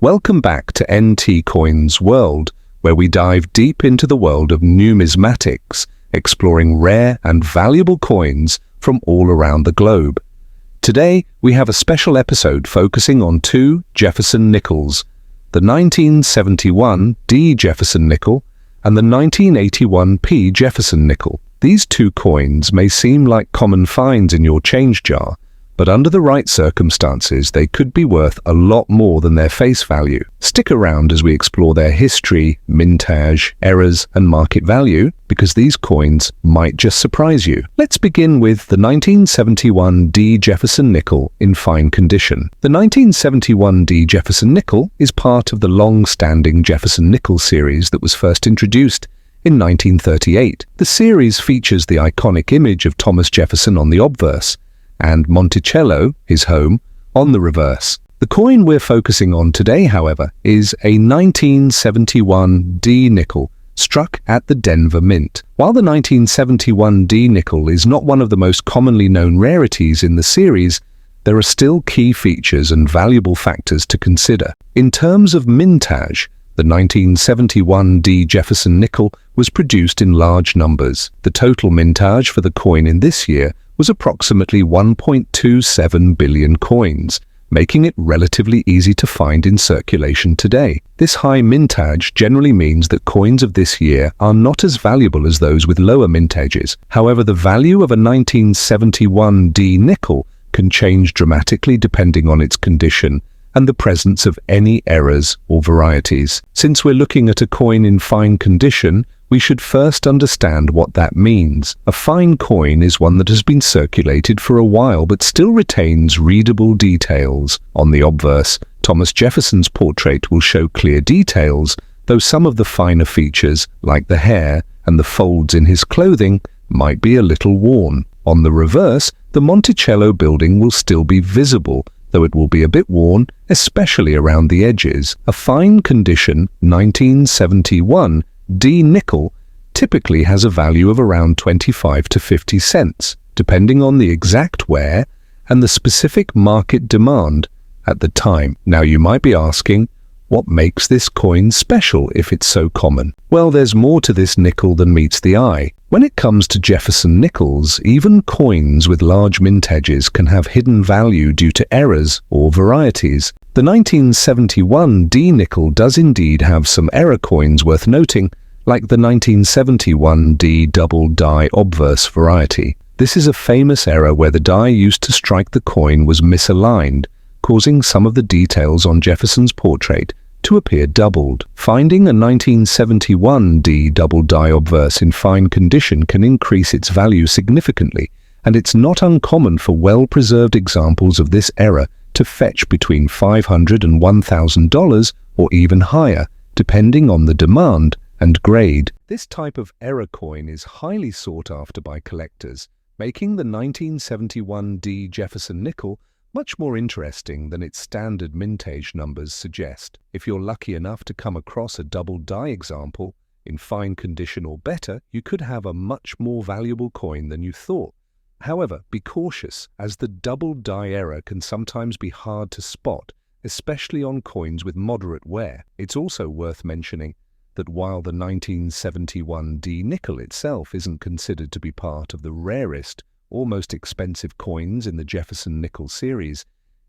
Welcome back to NT Coins World, where we dive deep into the world of numismatics, exploring rare and valuable coins from all around the globe. Today, we have a special episode focusing on two Jefferson Nickels, the 1971 D Jefferson nickel and the 1981 P Jefferson nickel. These two coins may seem like common finds in your change jar, but under the right circumstances, they could be worth a lot more than their face value. Stick around as we explore their history, mintage, errors, and market value, because these coins might just surprise you. Let's begin with the 1971 D Jefferson nickel in fine condition. The 1971 D Jefferson nickel is part of the long-standing Jefferson Nickels series that was first introduced in 1938. The series features the iconic image of Thomas Jefferson on the obverse, and Monticello, his home, on the reverse. The coin we're focusing on today, however, is a 1971 D nickel struck at the Denver Mint. While the 1971 D nickel is not one of the most commonly known rarities in the series, there are still key features and valuable factors to consider. In terms of mintage, the 1971 D Jefferson nickel was produced in large numbers. The total mintage for the coin in this year was approximately 1.27 billion coins, making it relatively easy to find in circulation today. This high mintage generally means that coins of this year are not as valuable as those with lower mintages. However, the value of a 1971 D nickel can change dramatically depending on its condition and the presence of any errors or varieties. Since we're looking at a coin in fine condition, we should first understand what that means. A fine coin is one that has been circulated for a while but still retains readable details. On the obverse, Thomas Jefferson's portrait will show clear details, though some of the finer features, like the hair and the folds in his clothing, might be a little worn. On the reverse, the Monticello building will still be visible, though it will be a bit worn, especially around the edges. A fine condition 1971 D nickel typically has a value of around 25 to 50 cents, depending on the exact wear and the specific market demand at the time. Now you might be asking, what makes this coin special if it's so common? Well, there's more to this nickel than meets the eye. When it comes to Jefferson Nickels, even coins with large mintages can have hidden value due to errors or varieties. The 1971 D nickel does indeed have some error coins worth noting, like the 1971 D double die obverse variety. This is a famous error where the die used to strike the coin was misaligned, causing some of the details on Jefferson's portrait to appear doubled. Finding a 1971 D double die obverse in fine condition can increase its value significantly, and it's not uncommon for well-preserved examples of this error to fetch between $500 and $1,000 or even higher, depending on the demand and grade. This type of error coin is highly sought after by collectors, making the 1971 D Jefferson nickel much more interesting than its standard mintage numbers suggest. If you're lucky enough to come across a double die example in fine condition or better, you could have a much more valuable coin than you thought. However, be cautious, as the double die error can sometimes be hard to spot, especially on coins with moderate wear. It's also worth mentioning that while the 1971 D nickel itself isn't considered to be part of the rarest or most expensive coins in the Jefferson Nickels series,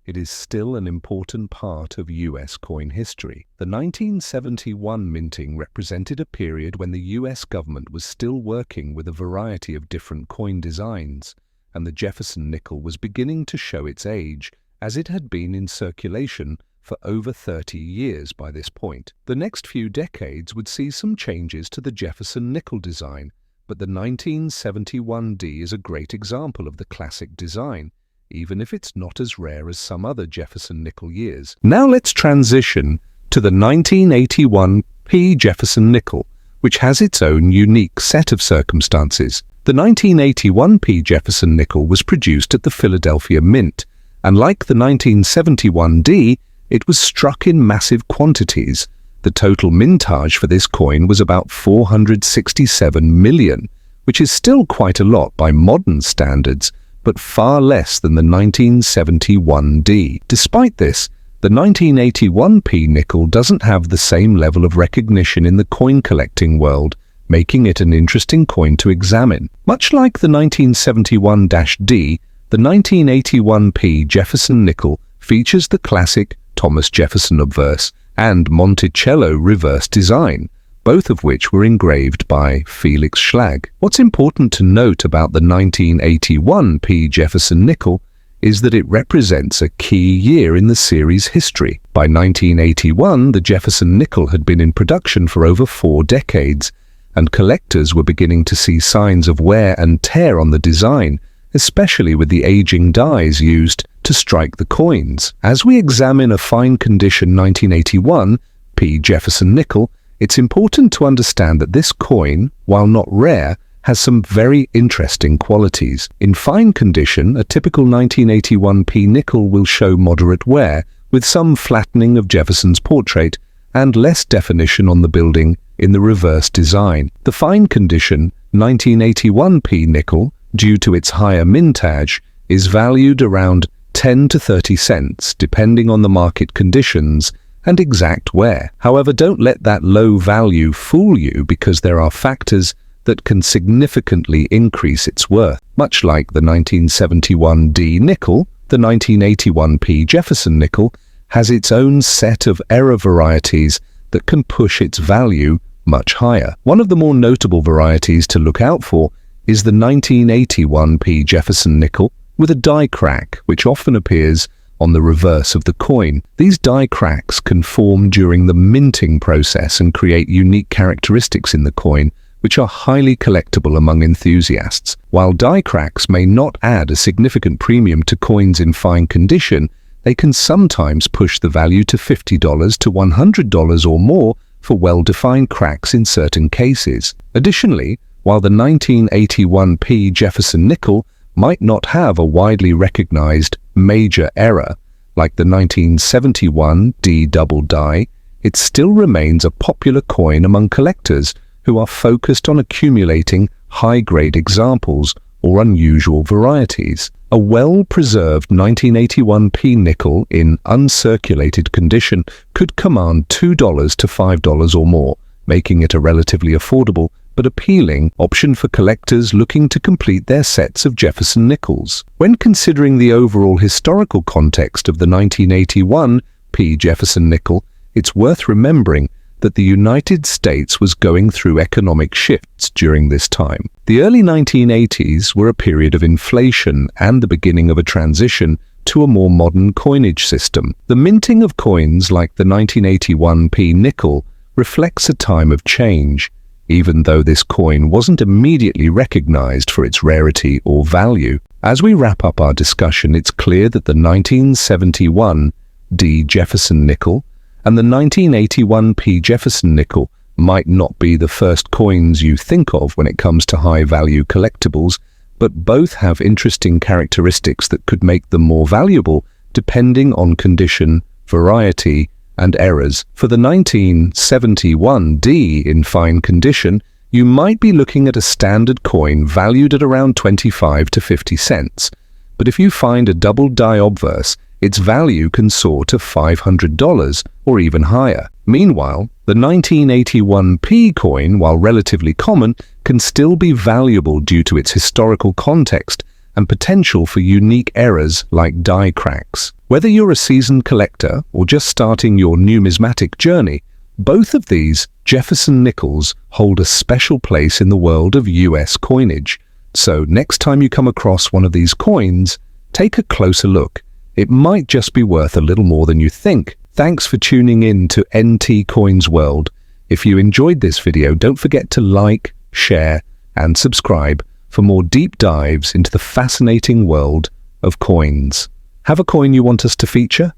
it is still an important part of US coin history. The 1971 minting represented a period when the US government was still working with a variety of different coin designs, and the Jefferson nickel was beginning to show its age, as it had been in circulation for over 30 years by this point. The next few decades would see some changes to the Jefferson nickel design, but the 1971 D is a great example of the classic design, even if it's not as rare as some other Jefferson nickel years. Now let's transition to the 1981 P Jefferson nickel, which has its own unique set of circumstances. The 1981 P Jefferson nickel was produced at the Philadelphia Mint, and like the 1971 D, it was struck in massive quantities. The total mintage for this coin was about 467 million, which is still quite a lot by modern standards, but far less than the 1971 D. Despite this, the The 1981p nickel doesn't have the same level of recognition in the coin collecting world, making it an interesting coin to examine. Much like the 1971-D, the 1981p Jefferson nickel features the classic Thomas Jefferson obverse and Monticello reverse design, both of which were engraved by Felix Schlag. What's important to note about the 1981p Jefferson nickel is that it represents a key year in the series' history. By 1981, the Jefferson nickel had been in production for over 4 decades, and collectors were beginning to see signs of wear and tear on the design, especially with the aging dies used to strike the coins. As we examine a fine-condition 1981p Jefferson nickel, it's important to understand that this coin, while not rare, has some very interesting qualities. In fine condition, a typical 1981p nickel will show moderate wear, with some flattening of Jefferson's portrait and less definition on the building in the reverse design. The fine condition 1981p nickel, due to its higher mintage, is valued around 10 to 30 cents, depending on the market conditions and exact wear. However, don't let that low value fool you, because there are factors that can significantly increase its worth. Much like the 1971D nickel, the 1981p Jefferson nickel has its own set of error varieties that can push its value much higher. One of the more notable varieties to look out for is the 1981p Jefferson nickel with a die crack, which often appears on the reverse of the coin. These die cracks can form during the minting process and create unique characteristics in the coin, which are highly collectible among enthusiasts. While die cracks may not add a significant premium to coins in fine condition, they can sometimes push the value to $50 to $100 or more for well-defined cracks in certain cases. Additionally, while the 1981p Jefferson nickel might not have a widely recognized major error like the 1971D double die, it still remains a popular coin among collectors who are focused on accumulating high-grade examples or unusual varieties. A well-preserved 1981p nickel in uncirculated condition could command $2 to $5 or more, making it a relatively affordable but appealing option for collectors looking to complete their sets of Jefferson nickels. When considering the overall historical context of the 1981p Jefferson nickel, it's worth remembering that the United States was going through economic shifts during this time. The early 1980s were a period of inflation and the beginning of a transition to a more modern coinage system. The minting of coins like the 1981p nickel reflects a time of change, even though this coin wasn't immediately recognized for its rarity or value. As we wrap up our discussion, it's clear that the 1971D Jefferson nickel and the 1981p Jefferson nickel might not be the first coins you think of when it comes to high-value collectibles, but both have interesting characteristics that could make them more valuable depending on condition, variety, and errors. For the 1971D in fine condition, you might be looking at a standard coin valued at around 25 to 50 cents. But if you find a double die obverse, its value can soar to $500 or even higher. Meanwhile, the 1981p coin, while relatively common, can still be valuable due to its historical context and potential for unique errors like die cracks. Whether you're a seasoned collector or just starting your numismatic journey, both of these Jefferson nickels hold a special place in the world of US coinage. So next time you come across one of these coins, take a closer look. It might just be worth a little more than you think. Thanks for tuning in to NT Coins World. If you enjoyed this video, don't forget to like, share, and subscribe for more deep dives into the fascinating world of coins. Have a coin you want us to feature?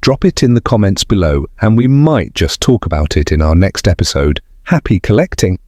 Drop it in the comments below and we might just talk about it in our next episode. Happy collecting!